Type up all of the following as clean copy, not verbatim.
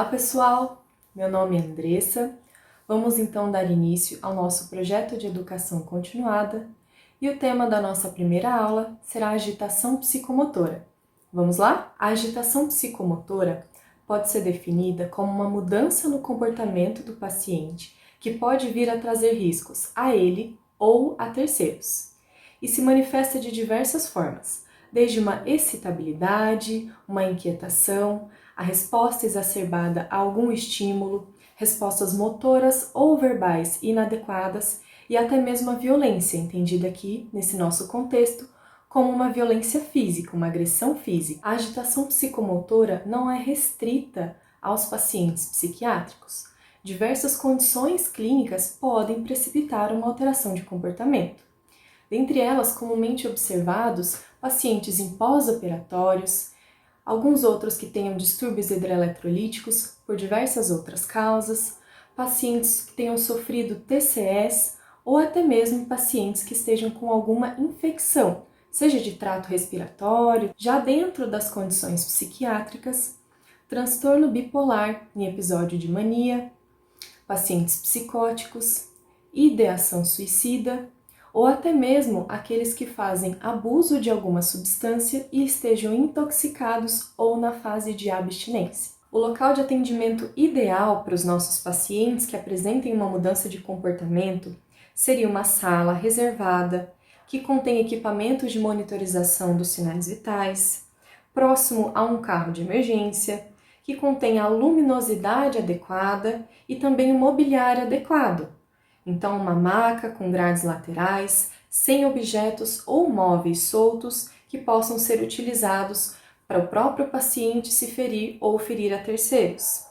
Olá pessoal, meu nome é Andressa. Vamos então dar início ao nosso projeto de educação continuada e o tema da nossa primeira aula será a agitação psicomotora. Vamos lá? A agitação psicomotora pode ser definida como uma mudança no comportamento do paciente que pode vir a trazer riscos a ele ou a terceiros e se manifesta de diversas formas, desde uma excitabilidade, uma inquietação, a resposta exacerbada a algum estímulo, respostas motoras ou verbais inadequadas e até mesmo a violência, entendida aqui, nesse nosso contexto, como uma violência física, uma agressão física. A agitação psicomotora não é restrita aos pacientes psiquiátricos. Diversas condições clínicas podem precipitar uma alteração de comportamento. Dentre elas, comumente observados, pacientes em pós-operatórios, alguns outros que tenham distúrbios hidroeletrolíticos por diversas outras causas, pacientes que tenham sofrido TCS ou até mesmo pacientes que estejam com alguma infecção, seja de trato respiratório, já dentro das condições psiquiátricas, transtorno bipolar em episódio de mania, pacientes psicóticos, ideação suicida, ou até mesmo aqueles que fazem abuso de alguma substância e estejam intoxicados ou na fase de abstinência. O local de atendimento ideal para os nossos pacientes que apresentem uma mudança de comportamento seria uma sala reservada, que contém equipamentos de monitorização dos sinais vitais, próximo a um carro de emergência, que contém a luminosidade adequada e também o mobiliário adequado. Então, uma maca com grades laterais, sem objetos ou móveis soltos que possam ser utilizados para o próprio paciente se ferir ou ferir a terceiros.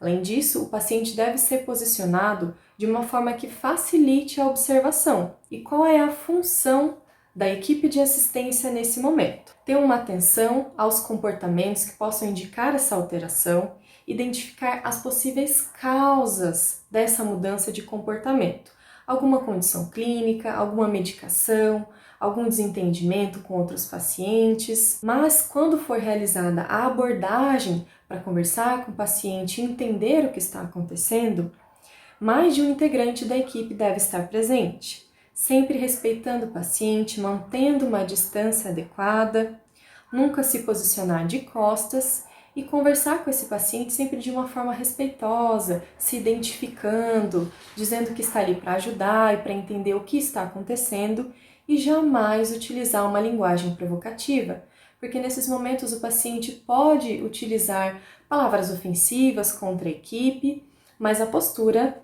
Além disso, o paciente deve ser posicionado de uma forma que facilite a observação. E qual é a função da equipe de assistência nesse momento? Ter uma atenção aos comportamentos que possam indicar essa alteração, identificar as possíveis causas dessa mudança de comportamento. Alguma condição clínica, alguma medicação, algum desentendimento com outros pacientes. Mas quando for realizada a abordagem para conversar com o paciente e entender o que está acontecendo, mais de um integrante da equipe deve estar presente, sempre respeitando o paciente, mantendo uma distância adequada, nunca se posicionar de costas e conversar com esse paciente sempre de uma forma respeitosa, se identificando, dizendo que está ali para ajudar e para entender o que está acontecendo e jamais utilizar uma linguagem provocativa, porque nesses momentos o paciente pode utilizar palavras ofensivas contra a equipe, mas a postura,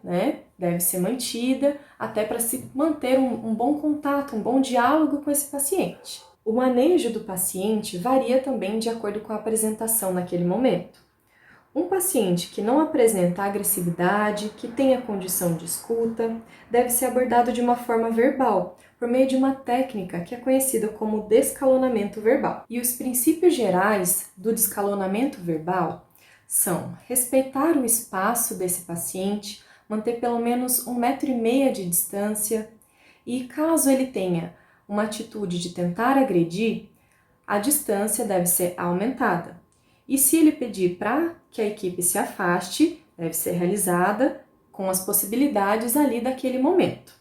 deve ser mantida até para se manter um bom contato, um bom diálogo com esse paciente. O manejo do paciente varia também de acordo com a apresentação naquele momento. Um paciente que não apresenta agressividade, que tenha condição de escuta, deve ser abordado de uma forma verbal, por meio de uma técnica que é conhecida como descalonamento verbal. E os princípios gerais do descalonamento verbal são respeitar o espaço desse paciente, manter pelo menos 1,5 m de distância e, caso ele tenha uma atitude de tentar agredir, a distância deve ser aumentada. E se ele pedir para que a equipe se afaste, deve ser realizada com as possibilidades ali daquele momento.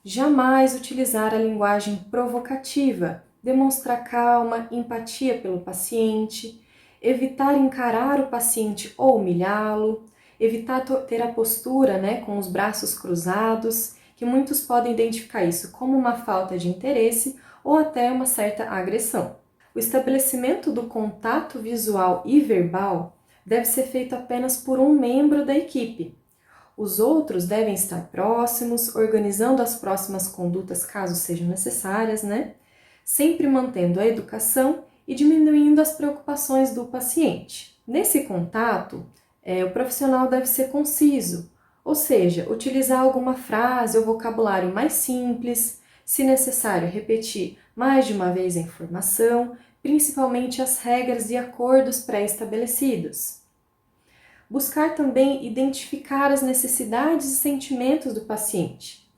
Jamais utilizar a linguagem provocativa, demonstrar calma, empatia pelo paciente, evitar encarar o paciente ou humilhá-lo, evitar ter a postura com os braços cruzados, que muitos podem identificar isso como uma falta de interesse ou até uma certa agressão. O estabelecimento do contato visual e verbal deve ser feito apenas por um membro da equipe. Os outros devem estar próximos, organizando as próximas condutas caso sejam necessárias, sempre mantendo a educação e diminuindo as preocupações do paciente. Nesse contato, o profissional deve ser conciso, ou seja, utilizar alguma frase ou vocabulário mais simples, se necessário repetir mais de uma vez a informação, principalmente as regras e acordos pré-estabelecidos. Buscar também identificar as necessidades e sentimentos do paciente.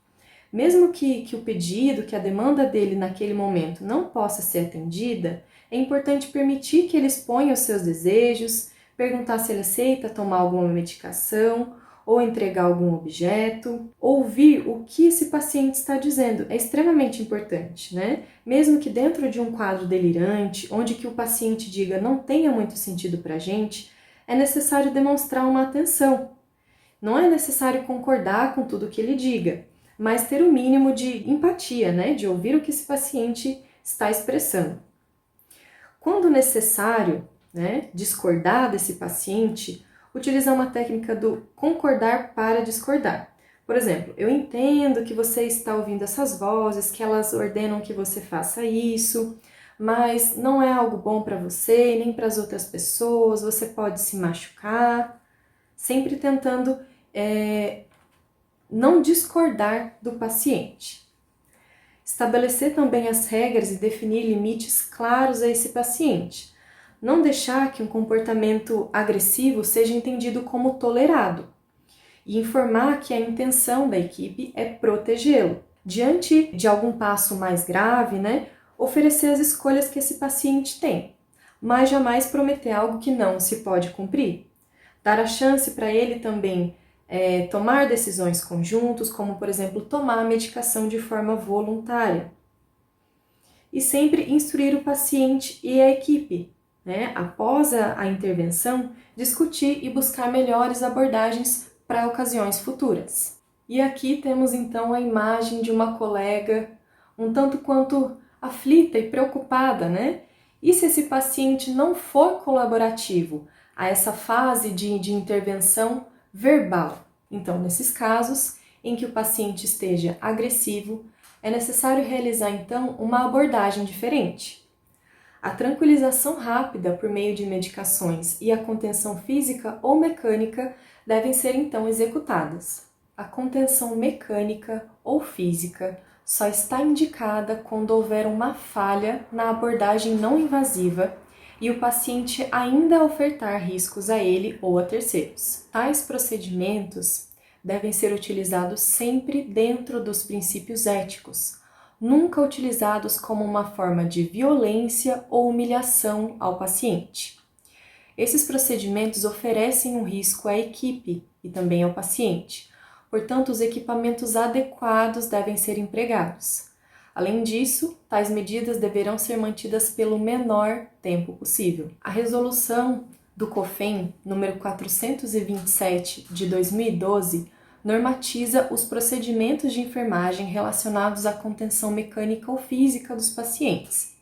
Mesmo que o pedido, que a demanda dele naquele momento não possa ser atendida, é importante permitir que ele exponha os seus desejos, perguntar se ele aceita tomar alguma medicação ou entregar algum objeto, ouvir o que esse paciente está dizendo. É extremamente importante, né? Mesmo que dentro de um quadro delirante, onde que o paciente diga não tenha muito sentido para a gente, é necessário demonstrar uma atenção. Não é necessário concordar com tudo que ele diga, mas ter o mínimo de empatia, né? De ouvir o que esse paciente está expressando. Quando necessário, né, discordar desse paciente, utilizar uma técnica do concordar para discordar. Por exemplo, eu entendo que você está ouvindo essas vozes, que elas ordenam que você faça isso, mas não é algo bom para você nem para as outras pessoas, você pode se machucar, sempre tentando não discordar do paciente. Estabelecer também as regras e definir limites claros a esse paciente. Não deixar que um comportamento agressivo seja entendido como tolerado. E informar que a intenção da equipe é protegê-lo. Diante de algum passo mais grave, né, oferecer as escolhas que esse paciente tem, mas jamais prometer algo que não se pode cumprir. Dar a chance para ele também tomar decisões conjuntos, como, por exemplo, tomar a medicação de forma voluntária. E sempre instruir o paciente e a equipe, né? Após a intervenção, discutir e buscar melhores abordagens para ocasiões futuras. E aqui temos então a imagem de uma colega um tanto quanto aflita e preocupada, né? E se esse paciente não for colaborativo a essa fase de intervenção verbal? Então, nesses casos em que o paciente esteja agressivo, é necessário realizar então uma abordagem diferente. A tranquilização rápida por meio de medicações e a contenção física ou mecânica devem ser então executadas. A contenção mecânica ou física só está indicada quando houver uma falha na abordagem não invasiva e o paciente ainda ofertar riscos a ele ou a terceiros. Tais procedimentos devem ser utilizados sempre dentro dos princípios éticos, nunca utilizados como uma forma de violência ou humilhação ao paciente. Esses procedimentos oferecem um risco à equipe e também ao paciente, portanto, os equipamentos adequados devem ser empregados. Além disso, tais medidas deverão ser mantidas pelo menor tempo possível. A resolução do COFEN, número 427 de 2012, normatiza os procedimentos de enfermagem relacionados à contenção mecânica ou física dos pacientes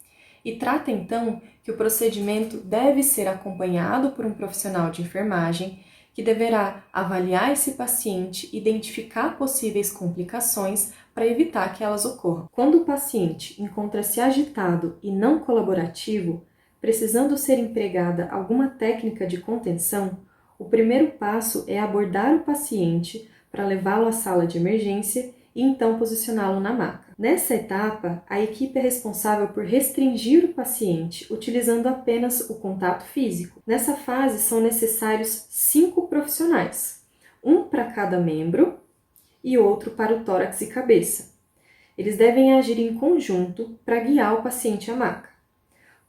e trata então que o procedimento deve ser acompanhado por um profissional de enfermagem que deverá avaliar esse paciente, identificar possíveis complicações para evitar que elas ocorram. Quando o paciente encontra-se agitado e não colaborativo, precisando ser empregada alguma técnica de contenção, o primeiro passo é abordar o paciente para levá-lo à sala de emergência e então posicioná-lo na maca. Nessa etapa, a equipe é responsável por restringir o paciente utilizando apenas o contato físico. Nessa fase são necessários 5 profissionais, um para cada membro e outro para o tórax e cabeça. Eles devem agir em conjunto para guiar o paciente à maca.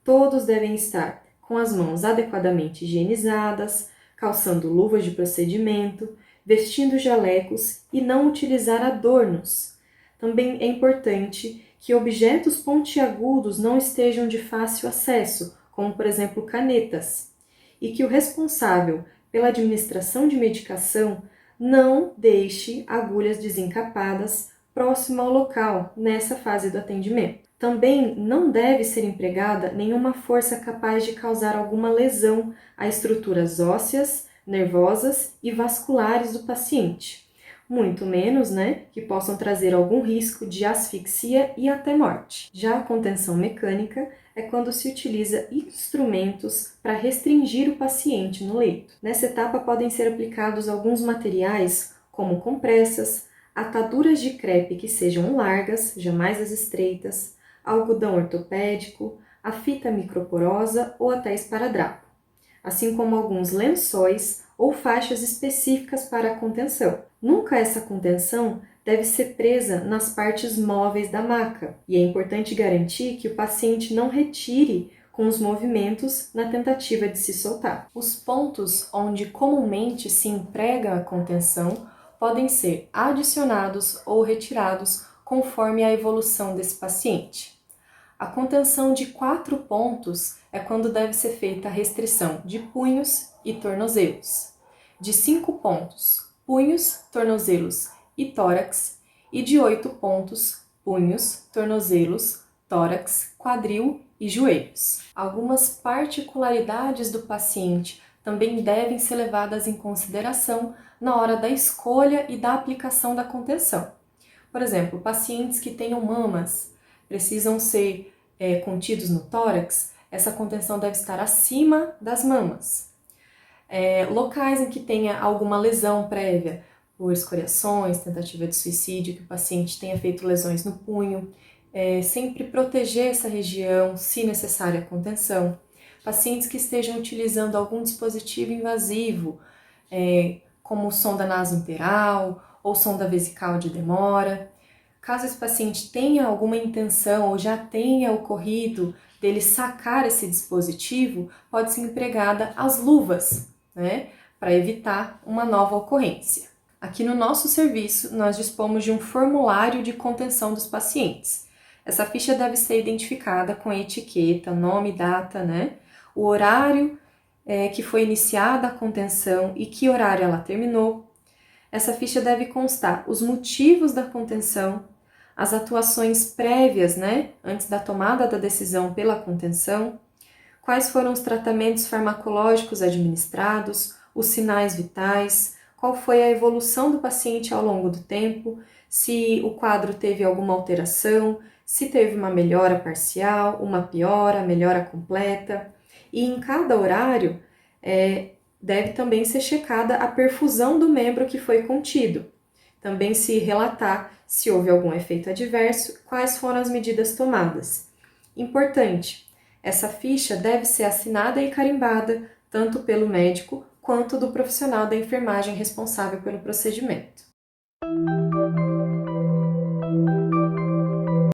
Todos devem estar com as mãos adequadamente higienizadas, calçando luvas de procedimento, vestindo jalecos e não utilizar adornos. Também é importante que objetos pontiagudos não estejam de fácil acesso, como por exemplo canetas, e que o responsável pela administração de medicação não deixe agulhas desencapadas próximo ao local nessa fase do atendimento. Também não deve ser empregada nenhuma força capaz de causar alguma lesão a estruturas ósseas, nervosas e vasculares do paciente, muito menos, que possam trazer algum risco de asfixia e até morte. Já a contenção mecânica é quando se utiliza instrumentos para restringir o paciente no leito. Nessa etapa podem ser aplicados alguns materiais, como compressas, ataduras de crepe que sejam largas, jamais as estreitas, algodão ortopédico, a fita microporosa ou até esparadrapo, assim como alguns lençóis ou faixas específicas para a contenção. Nunca essa contenção deve ser presa nas partes móveis da maca e é importante garantir que o paciente não retire com os movimentos na tentativa de se soltar. Os pontos onde comumente se emprega a contenção podem ser adicionados ou retirados conforme a evolução desse paciente. A contenção de 4 pontos é quando deve ser feita a restrição de punhos e tornozelos. De 5 pontos, punhos, tornozelos e tórax. E de 8 pontos, punhos, tornozelos, tórax, quadril e joelhos. Algumas particularidades do paciente também devem ser levadas em consideração na hora da escolha e da aplicação da contenção. Por exemplo, pacientes que tenham mamas precisam ser contidos no tórax, essa contenção deve estar acima das mamas. Locais em que tenha alguma lesão prévia, por escoriações, tentativa de suicídio, que o paciente tenha feito lesões no punho, sempre proteger essa região, se necessária a contenção. Pacientes que estejam utilizando algum dispositivo invasivo, como sonda nasointeral ou sonda vesical de demora. Caso esse paciente tenha alguma intenção ou já tenha ocorrido dele sacar esse dispositivo, pode ser empregada as luvas, né, para evitar uma nova ocorrência. Aqui no nosso serviço, nós dispomos de um formulário de contenção dos pacientes. Essa ficha deve ser identificada com a etiqueta, nome e data, né, o horário que foi iniciada a contenção e que horário ela terminou. Essa ficha deve constar os motivos da contenção, as atuações prévias, né, antes da tomada da decisão pela contenção, quais foram os tratamentos farmacológicos administrados, os sinais vitais, qual foi a evolução do paciente ao longo do tempo, se o quadro teve alguma alteração, se teve uma melhora parcial, uma piora, melhora completa. E em cada horário deve também ser checada a perfusão do membro que foi contido. Também se relatar se houve algum efeito adverso, quais foram as medidas tomadas. Importante, essa ficha deve ser assinada e carimbada tanto pelo médico quanto do profissional da enfermagem responsável pelo procedimento.